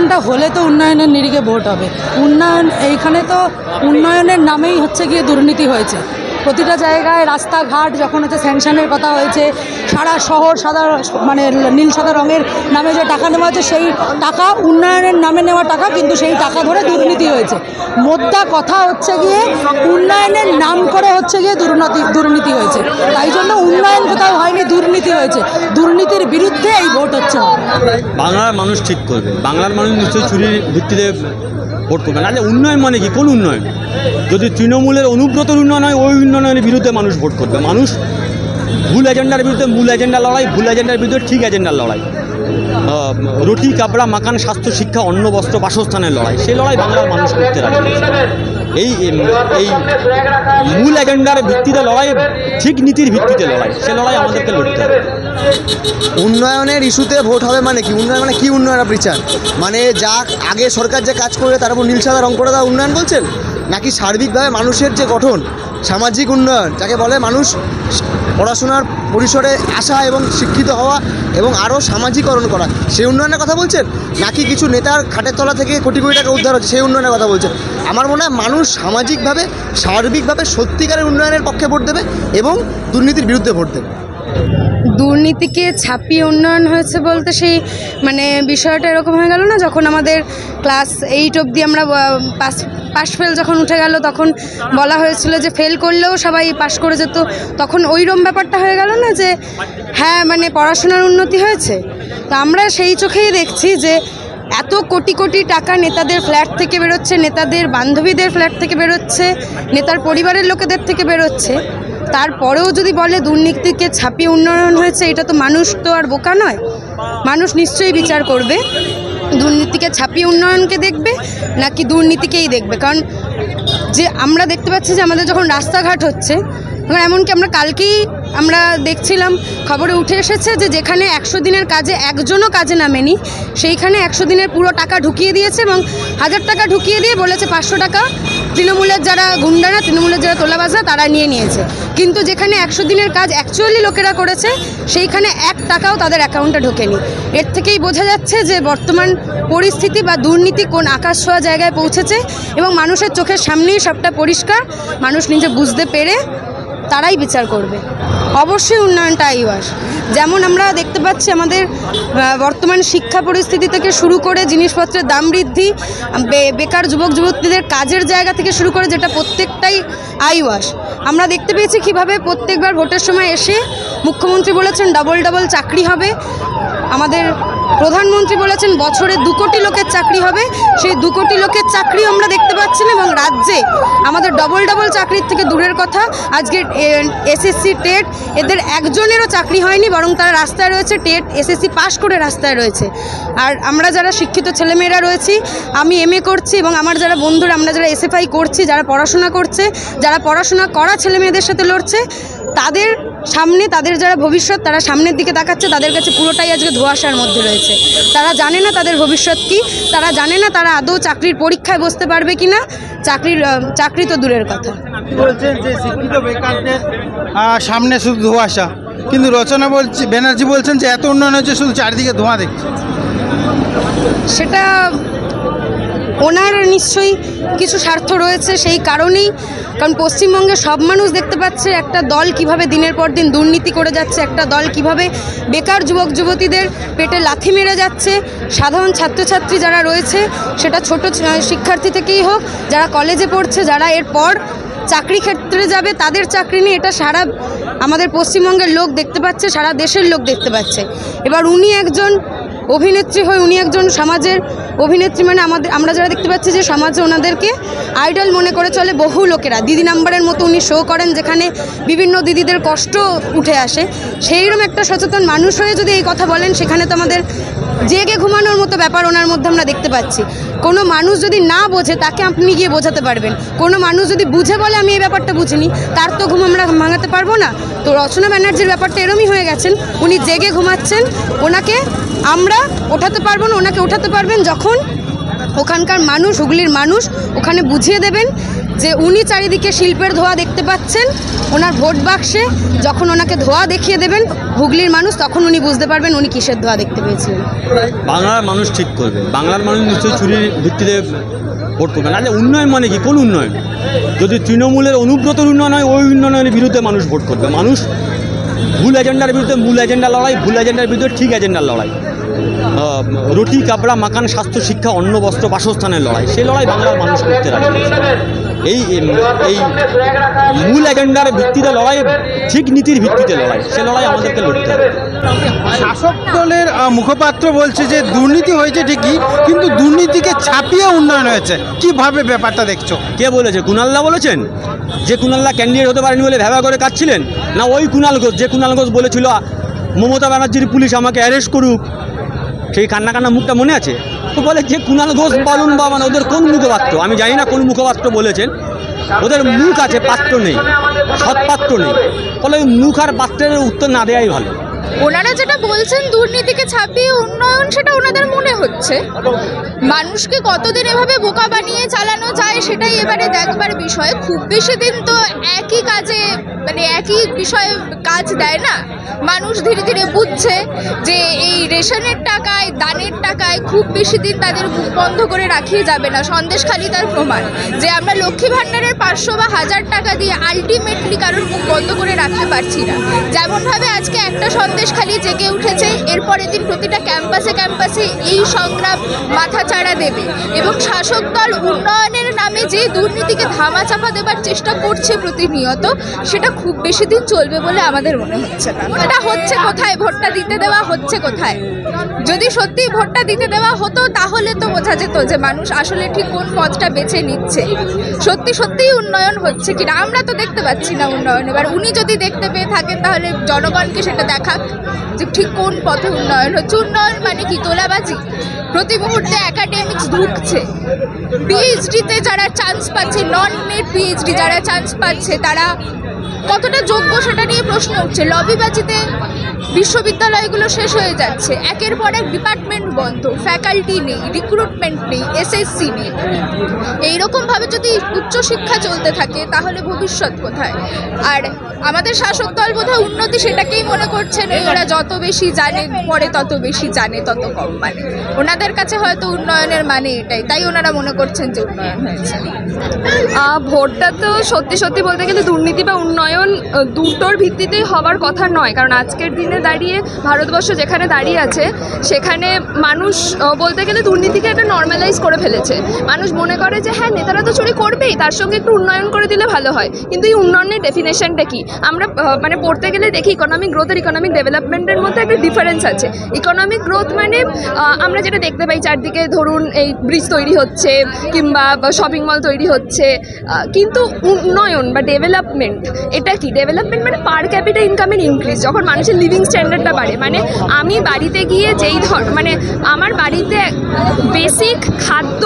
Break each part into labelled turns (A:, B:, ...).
A: উন্নয়নটা হলে তো উন্নয়নের নিরিখে ভোট হবে। উন্নয়ন এইখানে তো উন্নয়নের নামেই হচ্ছে গিয়ে দুর্নীতি হয়েছে। প্রতিটা জায়গায় রাস্তাঘাট যখন হচ্ছে স্যাংশনের কথা হয়েছে, সারা শহর সাদা মানে নীল সাদা রঙের নামে যে টাকা নেওয়া হয়েছে, সেই টাকা উন্নয়নের নামে নেওয়া টাকা, কিন্তু সেই টাকা ধরে দুর্নীতি হয়েছে। মোদ্দা কথা হচ্ছে গিয়ে উন্নয়নের নাম করে হচ্ছে গিয়ে দুর্নীতি হয়েছে। তাই জন্য উন্নয়ন কোথাও হয়নি, দুর্নীতি হয়েছে। দুর্নীতির বিরুদ্ধে এই ভোট হচ্ছে।
B: বাংলার মানুষ ঠিক করবে, বাংলার মানুষ নিশ্চয়ই চুরির ভিত্তিতে ভোট করবে না। উন্নয়ন মানে কি? কোন উন্নয়ন? যদি তৃণমূলের অনুব্রত উন্নয়ন হয়, ওই উন্নয়নের বিরুদ্ধে মানুষ ভোট করবে। মানুষ ভুল এজেন্ডার বিরুদ্ধে মূল এজেন্ডা লড়াই, ভুল এজেন্ডার বিরুদ্ধে ঠিক এজেন্ডার লড়াই, রুটি কাপড়া মাকান স্বাস্থ্য শিক্ষা অন্ন বস্ত্র বাসস্থানের লড়াই, সেই লড়াই বাংলার মানুষ করতে রাজি। এই মূল এজেন্ডার ভিত্তিতে লড়াই, ঠিক নীতির ভিত্তিতে লড়াই, সে লড়াই আমাদেরকে লড়তে হবে।
C: উন্নয়নের ইস্যুতে ভোট হবে মানে কি? উন্নয়ন মানে কি? উন্নয়ন আপনি চান মানে যা আগে সরকার যে কাজ করবে তার উপর নীল সাদা রং করে দেওয়া উন্নয়ন বলছেন, নাকি সার্বিকভাবে মানুষের যে গঠন, সামাজিক উন্নয়ন যাকে বলে, মানুষ পড়াশোনার পরিসরে আসা এবং শিক্ষিত হওয়া এবং আরও সামাজিকরণ করা, সেই উন্নয়নের কথা বলছেন? নাকি কিছু নেতার খাটের তলা থেকে কোটি কোটি টাকা উদ্ধার হচ্ছে, সেই উন্নয়নের কথা বলছেন? আমার মনে হয় মানুষ সামাজিকভাবে সার্বিকভাবে সত্যিকারের উন্নয়নের পক্ষে ভোট দেবে এবং দুর্নীতির বিরুদ্ধে ভোট দেবে।
D: দুর্নীতিকে ছাপিয়ে উন্নয়ন হয়েছে বলতে সেই মানে বিষয়টা এরকম হয়ে গেল না, যখন আমাদের ক্লাস 8 অবধি আমরা পাস ফেল যখন উঠে গেল, তখন বলা হয়েছিল যে ফেল করলেও সবাই পাশ করে যেত। তখন ওইরকম ব্যাপারটা হয়ে গেল না যে হ্যাঁ মানে পড়াশোনার উন্নতি হয়েছে। তো আমরা সেই চোখেই দেখছি যে এত কোটি কোটি টাকা নেতাদের ফ্ল্যাট থেকে বেরোচ্ছে, নেতাদের বান্ধবীদের ফ্ল্যাট থেকে বেরোচ্ছে, নেতার পরিবারের লোকেদের থেকে বেরোচ্ছে। তারপরেও যদি বলে দুর্নীতিকে ছাপিয়ে উন্নয়ন হয়েছে, এটা তো মানুষ তো আর বোকা নয়। মানুষ নিশ্চয়ই বিচার করবে দুর্নীতিকে ছাপিয়ে উন্নয়নকে দেখবে নাকি দুর্নীতিকেই দেখবে। কারণ যে আমরা দেখতে পাচ্ছি যে আমাদের যখন রাস্তাঘাট হচ্ছে, এমনকি আমরা কালকেই আমরা দেখছিলাম খবরে উঠে এসেছে যে যেখানে 100 দিনের কাজে একজনও কাজে নামেনি, সেইখানে 100 দিনের পুরো টাকা ঢুকিয়ে দিয়েছে এবং 1000 টাকা ঢুকিয়ে দিয়ে বলেছে 500 টাকা তৃণমূলের যারা গুন্ডারা, তৃণমূলের যারা তোলাবাজরা তারা নিয়েছে। কিন্তু যেখানে 100 দিনের কাজ অ্যাকচুয়ালি লোকেরা করেছে, সেইখানে 1 টাকাও তাদের অ্যাকাউন্টে ঢোকেনি। এর থেকেই বোঝা যাচ্ছে যে বর্তমান পরিস্থিতি বা দুর্নীতি কোন আকাশ ছোঁয়া জায়গায় পৌঁছেছে এবং মানুষের চোখের সামনেই সবটা পরিষ্কার। মানুষ নিজে বুঝতে পেরে তারাই বিচার করবে। অবশ্যই উন্নয়নটা আইওয়াস। যেমন আমরা দেখতে পাচ্ছি আমাদের বর্তমান শিক্ষা পরিস্থিতি থেকে শুরু করে জিনিসপত্রের দাম বৃদ্ধি, বেকার যুবক যুবতীদের কাজের জায়গা থেকে শুরু করে, যেটা প্রত্যেকটাই আইওয়াস। আমরা দেখতে পেয়েছি কীভাবে প্রত্যেকবার ভোটের সময় এসে মুখ্যমন্ত্রী বলেছেন ডবল চাকরি হবে, আমাদের প্রধানমন্ত্রী বলেছেন বছরে 2 কোটি লোকের চাকরি হবে। সেই 2 কোটি লোকের চাকরি আমরা দেখতে পাচ্ছি না এবং রাজ্যে আমাদের ডবল চাকরির থেকে দূরের কথা, আজকে এসএসসি টেট এদের একজনেরও চাকরি হয়নি, বরং তারা রাস্তায় রয়েছে, টেট এসএসসি পাশ করে রাস্তায় রয়েছে। আর আমরা যারা শিক্ষিত ছেলেমেয়েরা রয়েছি, আমি এমএ করছি এবং আমার যারা বন্ধুরা, আমরা যারা এসএফআই করছি, যারা পড়াশোনা করছে, যারা পড়াশোনা করা ছেলেমেয়েদের সাথে লড়ছে, তাদের সামনে তাদের যারা ভবিষ্যৎ, তারা সামনের দিকে তাকাচ্ছে, তাদের কাছে পুরোটাই আজকে ধোঁয়াশার মধ্যে রয়েছে। তারা জানে না তাদের ভবিষ্যৎ কী, তারা জানে না তারা আদৌ চাকরির পরীক্ষায় বসতে পারবে কি না। চাকরি তো দূরের কথা।
E: বলছেন যে শিক্ষিত বেকারদের সামনে শুধু ধোঁয়াশা, কিন্তু রচনা ব্যানার্জি বলছেন যে এত উন্নয়ন হচ্ছে শুধু চারিদিকে ধোঁয়া দেখছে।
D: সেটা ওনার নিশ্চয়ই কিছু স্বার্থ রয়েছে, সেই কারণেই। কারণ পশ্চিমবঙ্গে সব মানুষ দেখতে পাচ্ছে একটা দল কিভাবে দিনের পর দিন দুর্নীতি করে যাচ্ছে, একটা দল কিভাবে বেকার যুবক যুবতীদের পেটে লাথি মেরে যাচ্ছে। সাধারণ ছাত্রছাত্রী যারা রয়েছে, সেটা ছোট শিক্ষার্থী থেকেই হোক, যারা কলেজে পড়ছে, যারা এরপর চাকরি ক্ষেত্রে যাবে, তাদের চাকরি নিয়ে এটা সারা আমাদের পশ্চিমবঙ্গের লোক দেখতে পাচ্ছে, সারা দেশের লোক দেখতে পাচ্ছে। এবার উনি একজন অভিনেত্রী হয়ে, উনি একজন সমাজের অভিনেত্রী, মানে আমরা যারা দেখতে পাচ্ছি যে সমাজে ওনাদেরকে আইডল মনে করে চলে বহু লোকেরা। দিদি নাম্বারের মতো উনি শো করেন, যেখানে বিভিন্ন দিদিদের কষ্ট উঠে আসে। সেইরকম একটা সচেতন মানুষ হয়ে যদি এই কথা বলেন, সেখানে তো আমাদের জেগে ঘুমানোর মতো ব্যাপার ওনার মধ্যে আমরা দেখতে পাচ্ছি। কোনো মানুষ যদি না বোঝে, তাকে আপনি গিয়ে বোঝাতে পারবেন। কোনো মানুষ যদি বুঝে বলে আমি এই ব্যাপারটা বুঝিনি, তার তো ঘুম আমরা ভাঙাতে পারবো না। তো রচনা ব্যানার্জির ব্যাপারটা এরমই হয়ে গেছেন, উনি জেগে ঘুমাচ্ছেন। ওনাকে আমরা ওঠাতে পারবো না, ওনাকে ওঠাতে পারবেন যখন ওখানকার মানুষ, হুগলির মানুষ ওখানে বুঝিয়ে দেবেন যে উনি চারিদিকে শিল্পের ধোঁয়া দেখতে পাচ্ছেন, ওনার ভোট বাক্সে যখন ওনাকে ধোঁয়া দেখিয়ে দেবেন হুগলির মানুষ, তখন উনি বুঝতে পারবেন উনি কিসের ধোঁয়া দেখতে পেয়েছিলেন।
B: বাংলার মানুষ ঠিক করবে, বাংলার মানুষ নিশ্চয়ই চুরির ভিত্তিতে ভোট করবে না। উন্নয়ন মানে কি? কোন উন্নয়ন? যদি তৃণমূলের অনুব্রত উন্নয়ন হয়, ওই উন্নয়নের বিরুদ্ধে মানুষ ভোট করবে। মানুষ ভুল এজেন্ডার বিরুদ্ধে মূল এজেন্ডা লড়াই, ভুল এজেন্ডার বিরুদ্ধে ঠিক এজেন্ডার লড়াই, রুটি কাপড়া মাকান স্বাস্থ্য শিক্ষা অন্ন বস্ত্র বাসস্থানের লড়াই, সেই লড়াই বাংলার মানুষ করতে রাজি। এই এই মূল এজেন্ডার ভিত্তিতে লড়াই, ঠিক নীতির ভিত্তিতে লড়াই, সে লড়াই আমাদেরকে লড়তে হবে।
E: শাসক দলের মুখপাত্র বলছে যে দুর্নীতি হয়েছে ঠিকই, কিন্তু দুর্নীতিকে ছাপিয়ে উন্নয়ন হয়েছে। কিভাবে ব্যাপারটা দেখছো?
B: কে বলেছে? কুণালদা বলেছেন যে কুণালদা ক্যান্ডিডেট হতে পারেনি বলে ভেবা করে কাটছিলেন? না ওই কুণাল ঘোষ, যে কুণাল ঘোষ বলেছিল মমতা ব্যানার্জির পুলিশ আমাকে অ্যারেস্ট করুক, সেই কান্না কান্না মুখটা মনে আছে? তো বলে যে কুণাল ঘোষ বলুন বা মানে ওদের কোন মুখপাত্র, আমি জানি না কোন মুখপাত্র বলেছেন, ওদের মুখ আছে পাত্র নেই, সৎপাত্র নেই। ফলে মুখ আর পাত্রের উত্তর না দেওয়াই ভালো।
F: ওনারা যেটা বলছেন দুর্নীতিকে ছাপিয়ে উন্নয়ন, সেটা ওনাদের মনে হচ্ছে। মানুষকে কতদিন এভাবে বোকা বানিয়ে চালানো যায় সেটাই এবারে দেখবার বিষয়। খুব বেশি দিন তো একই কাজে মানে একই বিষয়ে কাজ দেয় না। মানুষ ধীরে ধীরে বুঝছে যে এই রেশনের টাকায়, দানের টাকায় খুব বেশি দিন তাদের মুখ বন্ধ করে রাখিয়ে যাবে না। সন্দেশখালি তার প্রমাণ যে আমরা লক্ষ্মী ভাণ্ডারের 500 বা 1000 টাকা দিয়ে আলটিমেটলি কারোর মুখ বন্ধ করে রাখতে পারছি না। যেমনভাবে আজকে একটা সন্দেশখালি জেগে উঠেছে, এরপরের দিন প্রতিটা ক্যাম্পাসে ক্যাম্পাসে এই সংগ্রাম মাথাচাড়া দেবে। এবং শাসক দল উন্নয়নের নামে যে দুর্নীতিকে ধামাচাপা দেবার চেষ্টা করছে প্রতিনিয়ত, সেটা খুব বেশি দিন চলবে বলে আমাদের মনে হচ্ছে না। এটা হচ্ছে কোথায়? ভোটটা দিতে দেওয়া হচ্ছে কোথায়? যদি সত্যি ভোটটা দিতে দেওয়া হতো তাহলে তো বোঝা যেত যে মানুষ আসলে ঠিক কোন পথটা বেছে নিচ্ছে, সত্যি সত্যিই উন্নয়ন হচ্ছে কিনা। আমরা তো দেখতে পাচ্ছি না উন্নয়ন। এবার উনি যদি দেখতে পেয়ে থাকেন তাহলে জনগণকে সেটা দেখাক যে ঠিক কোন পথে উন্নয়ন হচ্ছে। উন্নয়ন মানে কি? তোলাবাজি। প্রতি মুহূর্তে একাডেমিক্স ঢুকছে, পিএইচডিতে যারা চান্স পাচ্ছে, নন নেট পিএইচডি যারা চান্স পাচ্ছে, তারা কতটা যোগ্য সেটা নিয়ে প্রশ্ন উঠছে। লবিবাজিতে বিশ্ববিদ্যালয়গুলো শেষ হয়ে যাচ্ছে, একের পর এক ডিপার্টমেন্ট বন্ধ, ফ্যাকাল্টি নেই, রিক্রুটমেন্ট নেই, এসএসসি নেই। এইরকমভাবে যদি উচ্চশিক্ষা চলতে থাকে তাহলে ভবিষ্যৎ কোথায়? আর আমাদের শাসক দল বোধহয় উন্নতি সেটাকেই মনে করছেন ওরা যত বেশি জানে পরে তত বেশি জানে তত কম মানে। ওনাদের কাছে হয়তো উন্নয়নের মানে এটাই, তাই ওনারা মনে করছেন যে উন্নয়ন হয়েছে।
G: ভোটটা তো সত্যি সত্যি বলতে গেলে দুর্নীতি বা উন্নয়ন দুটোর ভিত্তিতেই হওয়ার কথা নয়। কারণ আজকের দিনে দাঁড়িয়ে ভারতবর্ষ যেখানে দাঁড়িয়ে আছে সেখানে মানুষ বলতে গেলে দুর্নীতিকে একটা নর্মালাইজ করে ফেলেছে। মানুষ মনে করে যে হ্যাঁ নেতারা তো চুরি করবেই, তার সঙ্গে একটু উন্নয়ন করে দিলে ভালো হয়। কিন্তু এই উন্নয়নের ডেফিনেশনটা কি? আমরা মানে পড়তে গেলে দেখি ইকোনমিক গ্রোথ আর ইকোনমিক ডেভেলপমেন্টের মধ্যে একটা ডিফারেন্স আছে। ইকোনমিক গ্রোথ মানে আমরা যেটা দেখতে পাই চারদিকে, ধরুন এই ব্রিজ তৈরি হচ্ছে কিংবা শপিং মল তৈরি হচ্ছে, কিন্তু উন্নয়ন বা ডেভেলপমেন্ট এটা কি? ডেভেলপমেন্ট মানে পার ক্যাপিটা ইনকামের ইনক্রিজ, যখন মানুষের লিভিং স্ট্যান্ডার্ডটা বাড়ে। মানে আমি বাড়িতে গিয়ে যেই মানে আমার বাড়িতে বেসিক খাদ্য,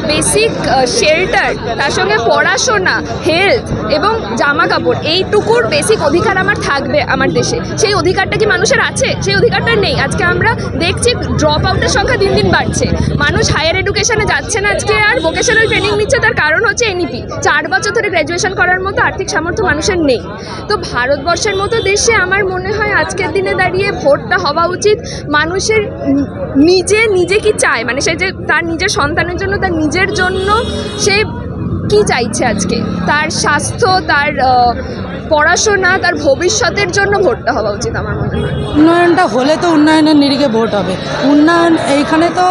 G: বেসিক শেল্টার, তার সঙ্গে পড়াশোনা, হেলথ এবং জামা কাপড়, এইটুকুর বেসিক অধিকার আমার থাকবে আমার দেশে। সেই অধিকারটা কি মানুষের আছে? সেই অধিকারটা নেই। আজকে আমরা দেখছি ড্রপ আউটের সংখ্যা দিন দিন বাড়ছে। মানুষ হায়ার এডুকেশনে যাচ্ছে না আজকে, আর ভোকেশনাল ট্রেনিং নিচ্ছে। তার কারণ হচ্ছে এনইপি। 4 বছর ধরে গ্র্যাজুয়েশন করার মতো আর্থিক সামর্থ্য মানুষের নেই। তো ভারতবর্ষের মতো দেশে আমার মনে হয় আজকের দিনে দাঁড়িয়ে ভোটটা হওয়া উচিত মানুষের নিজে কি চায়, মানে সে যে তার নিজের সন্তানের জন্য, তার নিজের জন্য সে কি চাইছে আজকে, তার স্বাস্থ্য, তার পড়াশোনা, তার ভবিষ্যতের জন্য ভোটটা হওয়া উচিত আমার মনে হয়।
A: উন্নয়নটা হলে তো উন্নয়নের নিরিখে ভোট হবে। উন্নয়ন এইখানে তো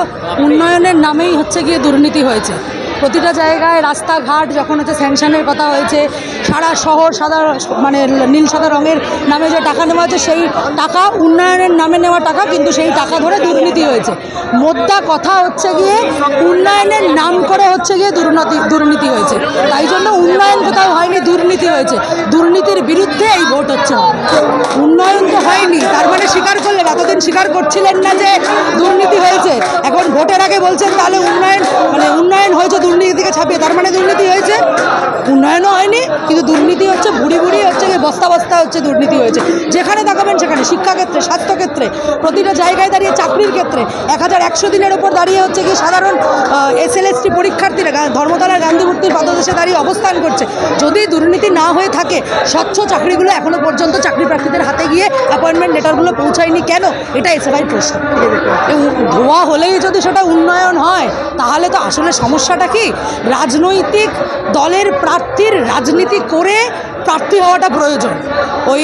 A: উন্নয়নের নামেই হচ্ছে গিয়ে দুর্নীতি হয়েছে। প্রতিটা জায়গায় রাস্তাঘাট যখন হচ্ছে স্যাংশনের কথা হয়েছে, সারা শহর সাদা মানে নীল সাদা রঙের নামে যে টাকা নেওয়া হচ্ছে, সেই টাকা উন্নয়নের নামে নেওয়া টাকা, কিন্তু সেই টাকা ধরে দুর্নীতি হয়েছে। মোদ্দা কথা হচ্ছে গিয়ে উন্নয়নের নাম করে হচ্ছে গিয়ে দুর্নীতি হয়েছে। তাই জন্য উন্নয়ন কোথাও হয়নি, দুর্নীতি হয়েছে। দুর্নীতির বিরুদ্ধে এই ভোট হচ্ছে। উন্নয়ন তো হয়নি, তার মানে স্বীকার করলেন, এতদিন স্বীকার করছিলেন না যে দুর্নীতি হয়েছে, এখন ভোটের আগে বলছেন তাহলে উন্নয়ন মানে উন্নয়ন হয়েছে দুর্নীতিকে ছাপিয়ে, তার মানে দুর্নীতি হয়েছে। উন্নয়নও হয়নি, কিন্তু দুর্নীতি হচ্ছে, বুড়ি বুড়ি হচ্ছে, বস্তা বস্তা হচ্ছে দুর্নীতি হয়েছে। যেখানে তাকাবেন সেখানে, শিক্ষাক্ষেত্রে, স্বাস্থ্যক্ষেত্রে, প্রতিটা জায়গায় দাঁড়িয়ে, চাকরির ক্ষেত্রে 1100 দিনের ওপর দাঁড়িয়ে হচ্ছে কি সাধারণ SLST পরীক্ষার্থীরা ধর্মতলার গান্ধী মূর্তির পাদদেশে দাঁড়িয়ে অবস্থান করছে। যদি দুর্নীতি না হয়ে থাকে, স্বচ্ছ চাকরিগুলো এখনও পর্যন্ত চাকরি প্রার্থীদের হাতে গিয়ে অ্যাপয়েন্টমেন্ট লেটারগুলো পৌঁছায়নি কেন? এটা SFI প্রশ্ন। ধোয়া হলেই যদি সেটা উন্নয়ন হয়, তাহলে তো আসলে সমস্যাটা কি? রাজনৈতিক দলের প্রার্থীর রাজনীতি করে প্রার্থী হওয়াটা প্রয়োজন। ওই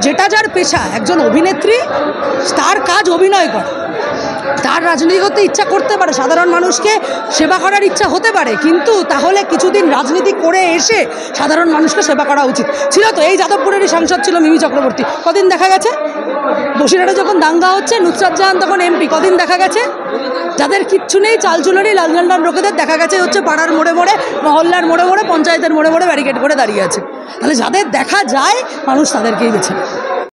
A: যেটা যার পেশা, একজন অভিনেত্রী, তার কাজ অভিনয় করা, তার রাজনীতি করতে ইচ্ছা করতে পারে, সাধারণ মানুষকে সেবা করার ইচ্ছা হতে পারে, কিন্তু তাহলে কিছুদিন রাজনীতি করে এসে সাধারণ মানুষকে সেবা করা উচিত ছিল। তো এই যাদবপুরেরই সাংসদ ছিল মিমি চক্রবর্তী, কদিন দেখা গেছে? বসিরহাটে যখন দাঙ্গা হচ্ছে, নুসরাত জাহান তখন MP, কদিন দেখা গেছে? যাদের কিচ্ছু নেই, চালচুলারি লাল ঝান্ডার লোকেদের দেখা গেছে হচ্ছে পাড়ার মোড়ে মোড়ে, মহল্লার মোড়ে মোড়ে, পঞ্চায়েতের মোড়ে মোড়ে ব্যারিকেড করে দাঁড়িয়ে আছে। তাহলে যাদের দেখা যায়, মানুষ তাদেরকেই বেছে নেয়।